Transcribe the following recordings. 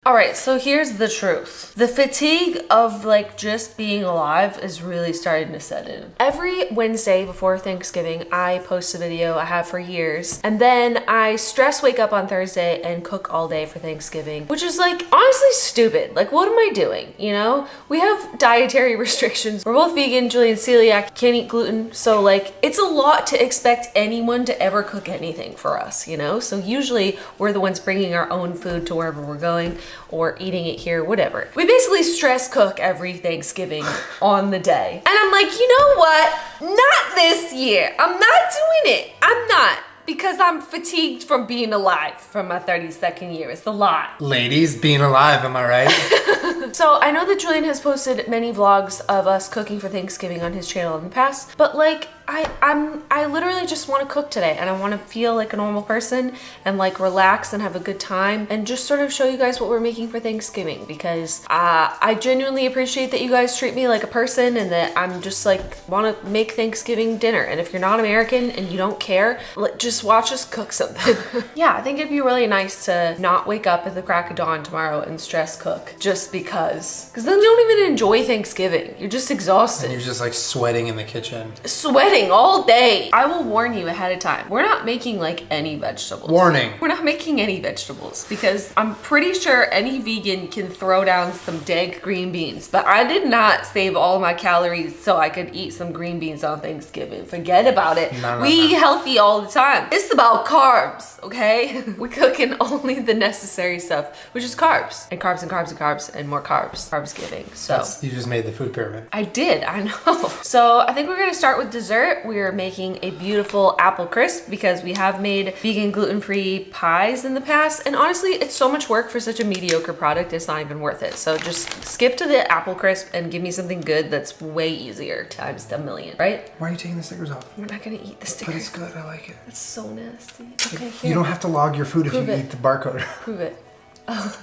All right, so here's the truth. The fatigue of like just being alive is really starting to set in. Every Wednesday before Thanksgiving, I post a video I have for years, and then I stress wake up on Thursday and cook all day for Thanksgiving, which is like honestly stupid. Like, what am I doing? You know, we have dietary restrictions. We're both vegan, Julian celiac, can't eat gluten. So like, it's a lot to expect anyone to ever cook anything for us, you know? So usually we're the ones bringing our own food to wherever we're going, or eating it here, whatever. We basically stress cook every Thanksgiving on the day. And I'm like, you know what? Not this year. I'm not doing it. I'm not. Because I'm fatigued from being alive from my 32nd year. It's a lot. Ladies, being alive, am I right? So I know that Julian has posted many vlogs of us cooking for Thanksgiving on his channel in the past, but like I literally just want to cook today, and I want to feel like a normal person and like relax and have a good time and just sort of show you guys what we're making for Thanksgiving, because I genuinely appreciate that you guys treat me like a person and that I'm just like want to make Thanksgiving dinner. And if you're not American and you don't care, just watch us cook something. Yeah, I think it'd be really nice to not wake up at the crack of dawn tomorrow and stress cook just because then you don't even enjoy Thanksgiving. You're just exhausted. And you're just like sweating in the kitchen. Sweating all day. I will warn you ahead of time. We're not making like any vegetables. Warning. We're not making any vegetables because I'm pretty sure any vegan can throw down some dank green beans, but I did not save all my calories so I could eat some green beans on Thanksgiving. Forget about it. We eat healthy all the time. It's about carbs, okay? We're cooking only the necessary stuff, which is carbs and carbs and carbs and carbs and more carbs. Carbs giving. So you just made the food pyramid. I did, I know. So I think we're gonna start with dessert. We're making a beautiful apple crisp because we have made vegan gluten-free pies in the past, and honestly it's so much work for such a mediocre product, it's not even worth it. So just skip to the apple crisp and give me something good that's way easier times a million, right? Why are you taking the stickers off? We're not gonna eat the stickers. But it's good, I like it. It's so nasty. Okay, here. You don't have to log your food if you eat the barcode. Prove it. Oh.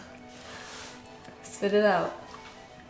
Spit it out.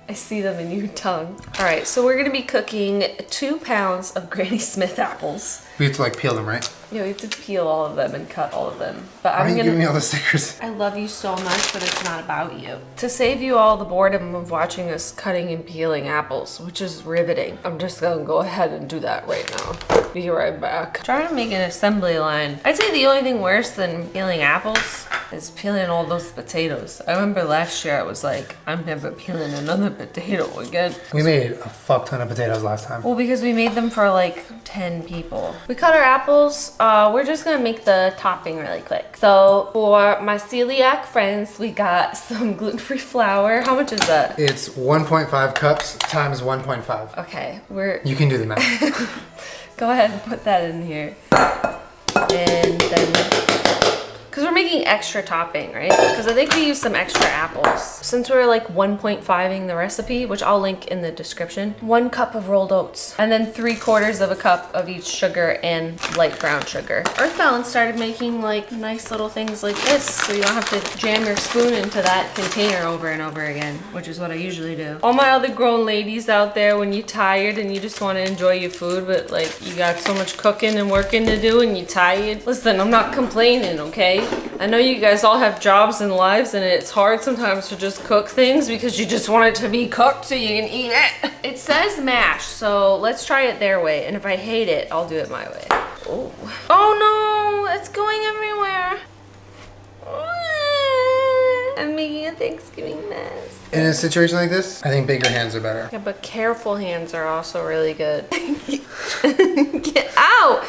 I see them in your tongue. All right, so we're gonna be cooking 2 pounds of Granny Smith apples. We have to like peel them, right? Yeah, we have to peel all of them and cut all of them. But Why are you giving me all the stickers? I love you so much, but it's not about you. To save you all the boredom of watching us cutting and peeling apples, which is riveting, I'm just gonna go ahead and do that right now. Be right back. Trying to make an assembly line. I'd say the only thing worse than peeling apples is peeling all those potatoes. I remember last year I was like, I'm never peeling another potato again. We made a fuck ton of potatoes last time. Well, because we made them for like 10 people. We cut our apples. We're just gonna make the topping really quick. So for my celiac friends, we got some gluten-free flour. How much is that? It's 1.5 cups times 1.5. Okay, You can do the math. Go ahead and put that in here. And then, because we're making extra topping, right? Because I think we used some extra apples. Since we're like 1.5ing the recipe, which I'll link in the description, 1 cup of rolled oats, and then 3/4 of a cup of each sugar and light brown sugar. Earth Balance started making like nice little things like this, so you don't have to jam your spoon into that container over and over again, which is what I usually do. All my other grown ladies out there, when you're tired and you just want to enjoy your food, but like you got so much cooking and working to do and you're tired, listen, I'm not complaining, okay? I know you guys all have jobs and lives, and it's hard sometimes to just cook things because you just want it to be cooked so you can eat it. It says mash, so let's try it their way, and if I hate it, I'll do it my way. Oh, oh no, it's going everywhere. I'm making a Thanksgiving mess. In a situation like this, I think bigger hands are better. Yeah, but careful hands are also really good. Get out!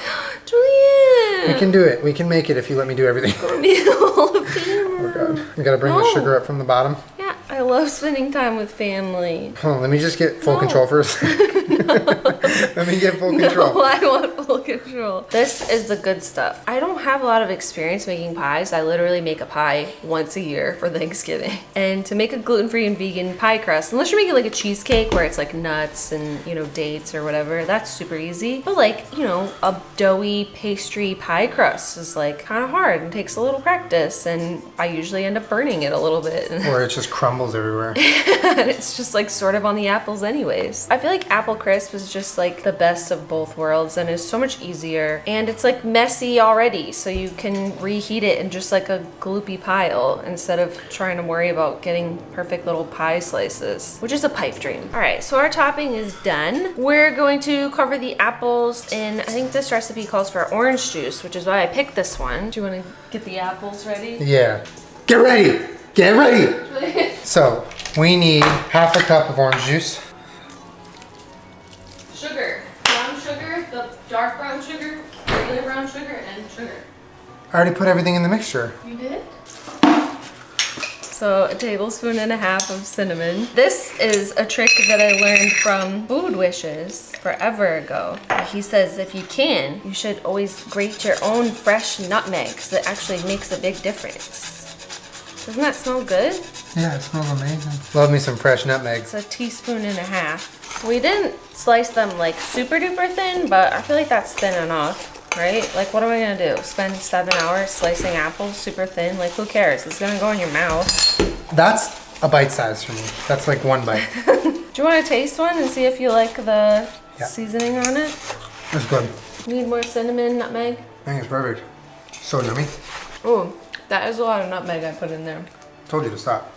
Julian! We can do it. We can make it if you let me do everything. Oh god. We gotta bring the sugar up from the bottom. Yeah, I love spending time with family. Hold on, let me just get full control first. Let me get full control. No, I want full control. This is the good stuff. I don't have a lot of experience making pies. I literally make a pie once a year for Thanksgiving. And to make a gluten-free and vegan pie crust, unless you're making like a cheesecake where it's like nuts and, you know, dates or whatever, that's super easy. But like, you know, a doughy pastry pie crust is like kind of hard and takes a little practice, and I usually end up burning it a little bit. Or it just crumbles everywhere. And it's just like sort of on the apples anyways. I feel like apple crisp crisp is just like the best of both worlds and is so much easier. And it's like messy already, so you can reheat it in just like a gloopy pile instead of trying to worry about getting perfect little pie slices, which is a pipe dream. All right, so our topping is done. We're going to cover the apples in, I think this recipe calls for orange juice, which is why I picked this one. Do you want to get the apples ready? Yeah. Get ready! Get ready! So, we need half a cup of orange juice. Sugar. Brown sugar, the dark brown sugar, regular brown sugar, and sugar. I already put everything in the mixture. You did? So a tablespoon and a half of cinnamon. This is a trick that I learned from Food Wishes forever ago. He says if you can, you should always grate your own fresh nutmeg because it actually makes a big difference. Doesn't that smell good? Yeah, it smells amazing. Love me some fresh nutmegs. It's a teaspoon and a half. We didn't slice them like super duper thin, but I feel like that's thin enough, right? Like what am I gonna do? Spend 7 hours slicing apples super thin? Like who cares? It's gonna go in your mouth. That's a bite size for me. That's like one bite. Do you want to taste one and see if you like the seasoning on it? That's good. Need more cinnamon, nutmeg? I think it's perfect. So yummy. Oh, that is a lot of nutmeg I put in there. Told you to stop.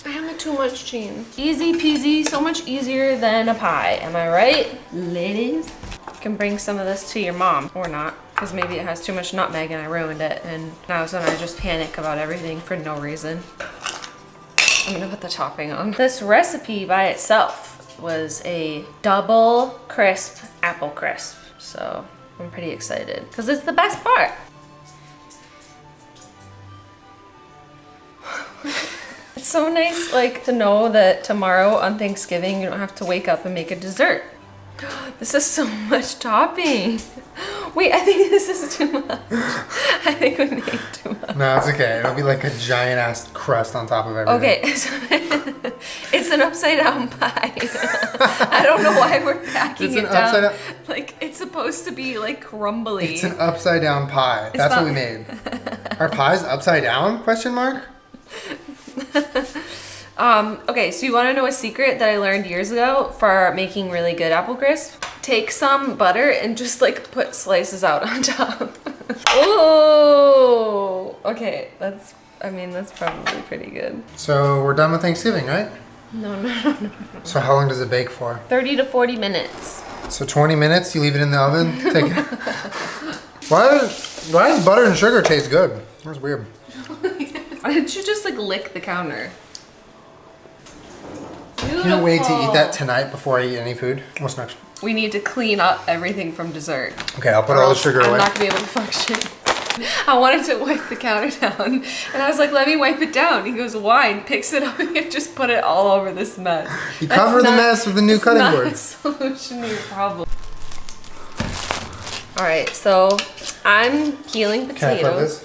I have too much cheese. Easy peasy, so much easier than a pie. Am I right, ladies? You can bring some of this to your mom, or not, because maybe it has too much nutmeg and I ruined it, and now so I just panic about everything for no reason. I'm gonna put the topping on. This recipe by itself was a double crisp apple crisp, so I'm pretty excited, because it's the best part. It's so nice, like, to know that tomorrow on Thanksgiving you don't have to wake up and make a dessert. This is so much topping. Wait, I think this is too much. I think we made too much. No, it's okay. It'll be like a giant ass crust on top of everything. Okay, so it's an upside down pie. I don't know why we're packing it down. Like, it's supposed to be like crumbly. It's an upside down pie. That's what we made. Our pie's upside down? Question mark? Okay, so you want to know a secret that I learned years ago for making really good apple crisp? Take some butter and just like put slices out on top. Oh, okay, that's probably pretty good. So we're done with Thanksgiving, right? No. So how long does it bake for? 30 to 40 minutes. So 20 minutes, you leave it in the oven? Take it. Why does butter and sugar taste good? That's weird. Why didn't you just like lick the counter? Can't wait to eat that tonight before I eat any food. What's next? We need to clean up everything from dessert. Okay, I'll put all the sugar away. I'm not gonna be able to function. I wanted to wipe the counter down, and I was like, let me wipe it down. He goes, why? And picks it up and just put it all over this mess. You cover the mess with the new cutting board. That's not a solution to your problem. All right, so I'm peeling potatoes.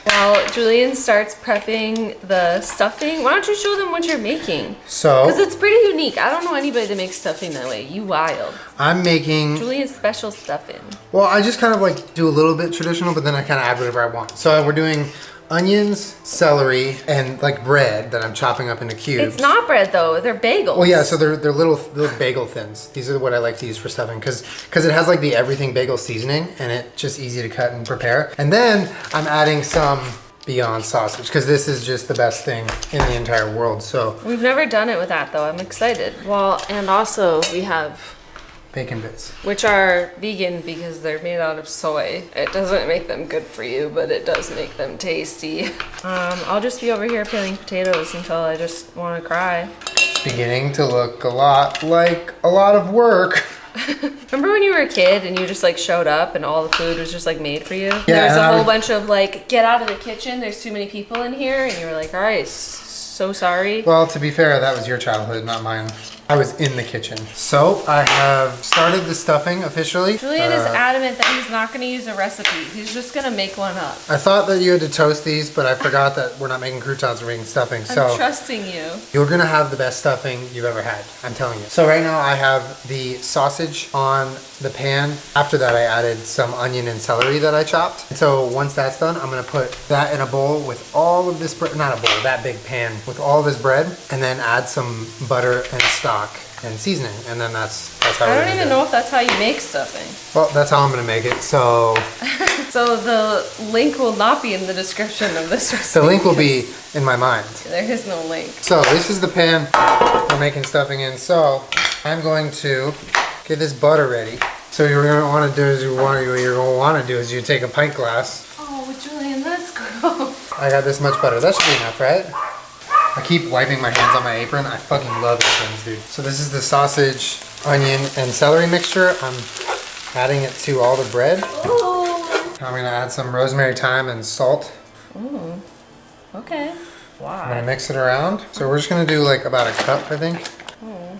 While Julian starts prepping the stuffing, why don't you show them what you're making? So, because it's pretty unique. I don't know anybody that makes stuffing that way. You wild. I'm making Julian's special stuffing. Well, I just kind of like do a little bit traditional, but then I kind of add whatever I want. So we're doing onions, celery, and like bread that I'm chopping up into cubes. It's not bread though, they're bagels. Well, yeah, so they're little bagel thins. These are what I like to use for stuffing because it has like the everything bagel seasoning and it's just easy to cut and prepare. And then I'm adding some Beyond sausage because this is just the best thing in the entire world. So we've never done it with that though. I'm excited. Well, and also we have bacon bits, which are vegan because they're made out of soy. It doesn't make them good for you, but it does make them tasty. I'll just be over here peeling potatoes until I just want to cry. It's beginning to look a lot like a lot of work. Remember when you were a kid and you just like showed up and all the food was just like made for you? Yeah, There was a whole bunch of like, get out of the kitchen, there's too many people in here, and you were like, all right, so sorry. Well, to be fair, that was your childhood, not mine. I was in the kitchen. So I have started the stuffing officially. Julian is adamant that he's not going to use a recipe. He's just going to make one up. I thought that you had to toast these, but I forgot that we're not making croutons, we're making stuffing. I'm trusting you. You're gonna have the best stuffing you've ever had, I'm telling you. So right now I have the sausage on the pan. After that I added some onion and celery that I chopped. And so once that's done, I'm gonna put that in a bowl with all of this bread, not a bowl, that big pan with all of this bread, and then add some butter and stock. and seasoning, and then that's how I we're don't gonna even do it. know if that's how you make stuffing. Well, that's how I'm gonna make it. So So the link will not be in the description of this recipe. the link will be in my mind. There is no link. So this is the pan we're making stuffing in. So I'm going to get this butter ready. So you're gonna want to do is you take a pint glass. Oh, Julian, that's gross. I got this much butter. That should be enough, right? I keep wiping my hands on my apron. I fucking love these things, dude. So this is the sausage, onion, and celery mixture. I'm adding it to all the bread. Ooh. I'm gonna add some rosemary, thyme, and salt. Ooh. Okay. I'm Why? gonna mix it around. So we're just gonna do like about a cup, I think. Oh.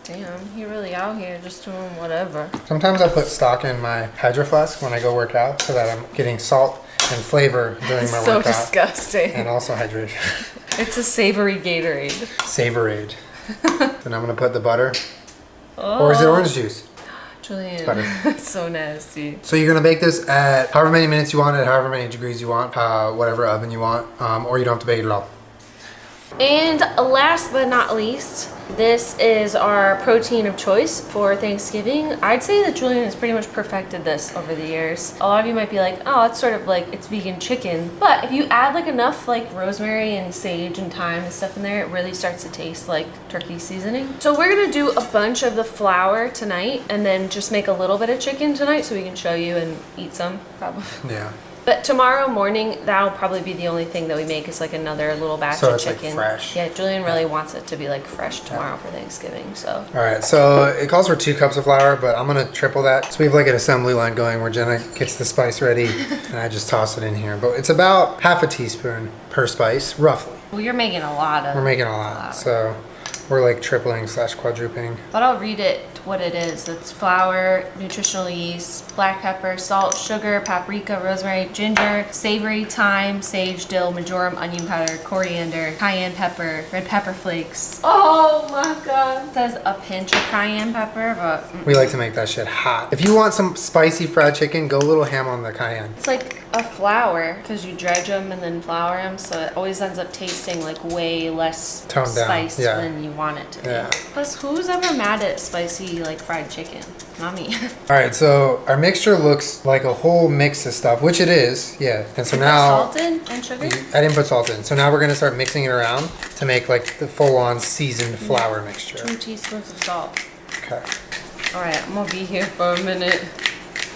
Damn, you're really out here just doing whatever. Sometimes I put stock in my Hydro Flask when I go work out so that I'm getting salt and flavor during my So workout. disgusting. And also hydration. It's a savory Gatorade. Savorade. Then I'm gonna put the butter. Oh. Or is it orange juice? Julian, Butter. that's so nasty. So you're gonna bake this at however many minutes you want, at however many degrees you want, whatever oven you want, or you don't have to bake it at all. And last but not least, this is our protein of choice for Thanksgiving. I'd say that Julian has pretty much perfected this over the years. A lot of you might be like, oh, it's sort of like, it's vegan chicken. But if you add like enough like rosemary and sage and thyme and stuff in there, it really starts to taste like turkey seasoning. So we're gonna do a bunch of the flour tonight and then just make a little bit of chicken tonight so we can show you and eat some probably. Yeah. But tomorrow morning, that'll probably be the only thing that we make is like another little batch So of it's, like, chicken. fresh. Yeah, Julian really wants it to be like fresh tomorrow for Thanksgiving. So All right, so it calls for 2 cups of flour, but I'm gonna triple that. So we have like an assembly line going where Jenna gets the spice ready and I just toss it in here. But it's about half a teaspoon per spice, roughly. well, you're making a lot of. We're making a lot, so we're like tripling / quadrupling. But I'll read it what it is. It's flour, nutritional yeast, black pepper, salt, sugar, paprika, rosemary, ginger, savory, thyme, sage, dill, marjoram, onion powder, coriander, cayenne pepper, red pepper flakes. Oh my god. It says a pinch of cayenne pepper, but We like to make that shit hot. If you want some spicy fried chicken, go a little ham on the cayenne. it's like a flour because you dredge them and then flour them, so it always ends up tasting like way less Toned down, spiced yeah. than you want it to be. Yeah. Plus, who's ever mad at spicy like fried chicken? Not me. All right, so our mixture looks like a whole mix of stuff, which it is, yeah. And so now, Salted and sugar. I didn't put salt in. So now we're gonna start mixing it around to make like the full-on seasoned flour mixture. 2 teaspoons of salt. Okay. All right, I'm gonna be here for a minute.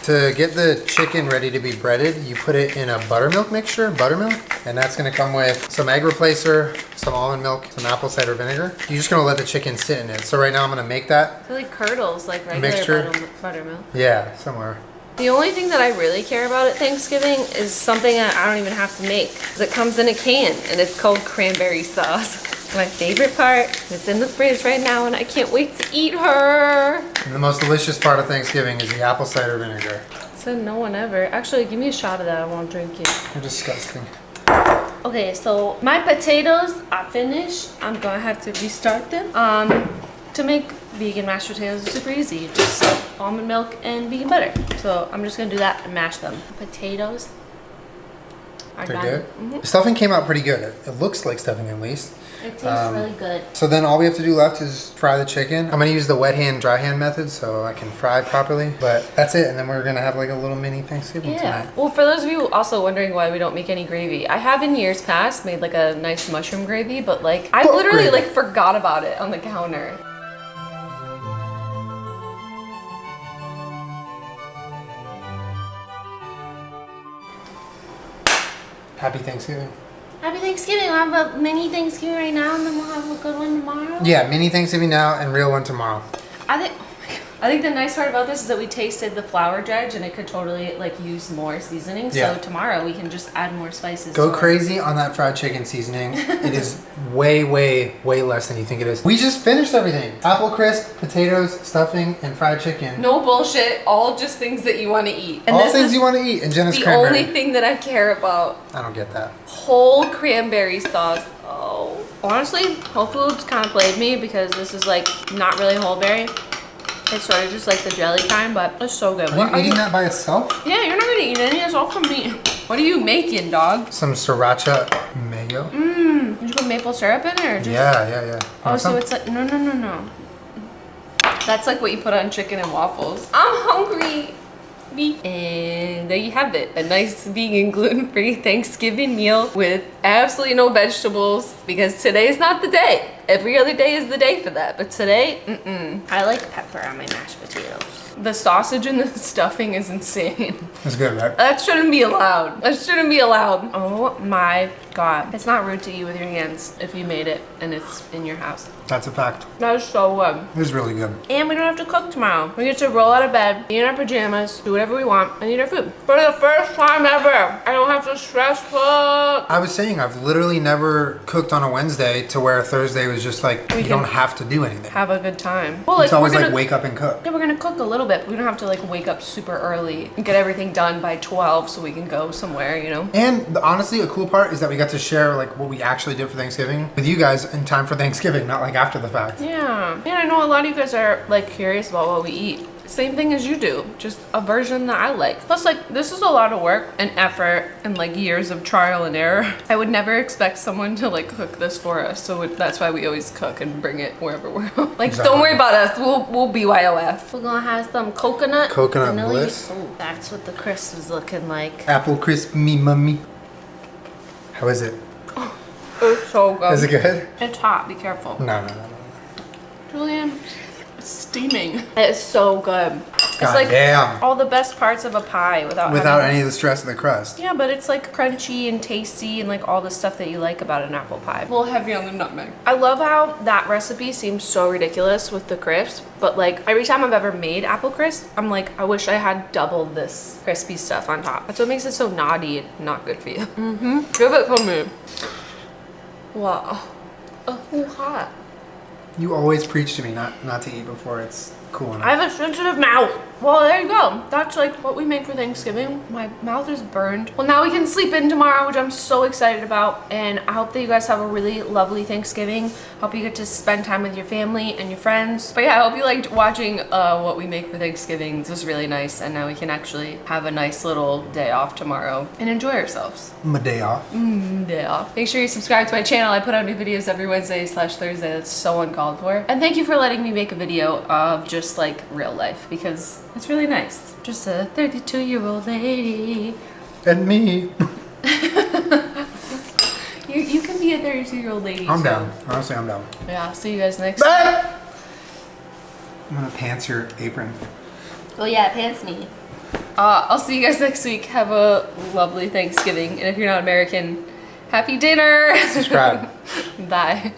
To get the chicken ready to be breaded, you put it in a buttermilk mixture, and that's gonna come with some egg replacer, some almond milk, some apple cider vinegar. You're just gonna let the chicken sit in it. So right now I'm gonna make that. So like curdles, like regular Mixture. buttermilk. Yeah, somewhere. The only thing that I really care about at Thanksgiving is something that I don't even have to make. 'Cause it comes in a can and it's called cranberry sauce. My favorite part. It's in the fridge right now and I can't wait to eat her. And the most delicious part of Thanksgiving is the apple cider vinegar. Said no one ever. Actually, give me a shot of that. I won't drink it. You're disgusting. Okay, so my potatoes are finished. I'm gonna have to restart them. To make vegan mashed potatoes is super easy. You just almond milk and vegan butter. So I'm just gonna do that and mash them. Potatoes are They're done. good? Mhm. The stuffing came out pretty good. It looks like stuffing at least. It tastes really good. So then all we have to do left is fry the chicken. I'm gonna use the wet hand, dry hand method so I can fry properly. But that's it, and then we're gonna have like a little mini Thanksgiving Yeah. tonight. Well, for those of you also wondering why we don't make any gravy, I have in years past made like a nice mushroom gravy, but like I What literally gravy? like forgot about it on the counter. Happy Thanksgiving. Happy Thanksgiving. We'll have a mini Thanksgiving right now and then we'll have a good one tomorrow. Yeah, mini Thanksgiving now and real one tomorrow. I think the nice part about this is that we tasted the flour dredge and it could totally like use more seasoning. Yeah. So tomorrow we can just add more spices. Go to it. crazy on that fried chicken seasoning. It is way, way, way less than you think it is. We just finished everything. Apple crisp, potatoes, stuffing, and fried chicken. No bullshit. All just things that you want to eat. And All this things is you want to eat. And Jenna's the cranberry. only thing that I care about. I don't get that. Whole cranberry sauce. Oh. Honestly, Whole Foods kind of played me because this is like not really whole berry. It's sort of just like the jelly kind, but it's so good. Are you eating that by itself? Yeah, you're not gonna eat any. It's all from me. What are you making, dog? Some sriracha mayo. Did you put maple syrup in it or just? Yeah. Oh, Want so some? it's like, no. That's like what you put on chicken and waffles. I'm hungry. And there you have it. A nice vegan gluten-free Thanksgiving meal with absolutely no vegetables because today's not the day. Every other day is the day for that. But today, I like pepper on my mashed potatoes. The sausage and the stuffing is insane. It's good, right? That shouldn't be allowed. That shouldn't be allowed. Oh my God. It's not rude to eat with your hands if you made it and it's in your house. That's a fact. That is so good. It is really good. And we don't have to cook tomorrow. We get to roll out of bed, be in our pajamas, do whatever we want, and eat our food. For the first time ever, I don't have to stress cook. I was saying, I've literally never cooked on a Wednesday to where Thursday was just like, you don't have to do anything. Have a good time. Well, like, It's always we're gonna, like wake up and cook. yeah, we're gonna cook a little bit, but we don't have to like wake up super early and get everything done by 12 so we can go somewhere, you know? And honestly, a cool part is that we got to share like what we actually did for Thanksgiving with you guys in time for Thanksgiving, not like after the fact. Yeah. And I know a lot of you guys are like curious about what we eat. Same thing as you do, just a version that I like. Plus, like, this is a lot of work and effort and like years of trial and error. I would never expect someone to like cook this for us, so that's why we always cook and bring it wherever we're like. Exactly. Don't worry about us. We'll BYOF. We're gonna have some coconut vanilla. Bliss. Oh, that's what the crisp is looking like. Apple crisp me mummy. How is it? It's so good. Is it good? It's hot. Be careful. No. Julian, it's steaming. It's so good. It's God like damn. all the best parts of a pie without having, any of the stress of the crust. yeah, but it's like crunchy and tasty and like all the stuff that you like about an apple pie. A little heavy on the nutmeg. I love how that recipe seems so ridiculous with the crisp, but like every time I've ever made apple crisp, I'm like, I wish I had double this crispy stuff on top. That's what makes it so naughty and not good for you. Give it to me. Wow. Oh, hot. You always preach to me not to eat before it's cool enough. I have a sensitive mouth. Well, there you go. That's like what we make for Thanksgiving. My mouth is burned. Well, now we can sleep in tomorrow, which I'm so excited about. And I hope that you guys have a really lovely Thanksgiving. Hope you get to spend time with your family and your friends. But yeah, I hope you liked watching what we make for Thanksgiving. This was really nice. And now we can actually have a nice little day off tomorrow and enjoy ourselves. My day off. Day off. Make sure you subscribe to my channel. I put out new videos every Wednesday/Thursday. That's so uncalled for. And thank you for letting me make a video of just like real life because it's really nice. Just a 32-year-old lady. And me. You can be a 32-year-old lady. I'm too. down. Honestly, I'm down. Yeah, see you guys next I'm gonna pants your apron. Oh yeah, pants me. I'll see you guys next week. Have a lovely Thanksgiving. And if you're not American, happy dinner. Subscribe. Bye.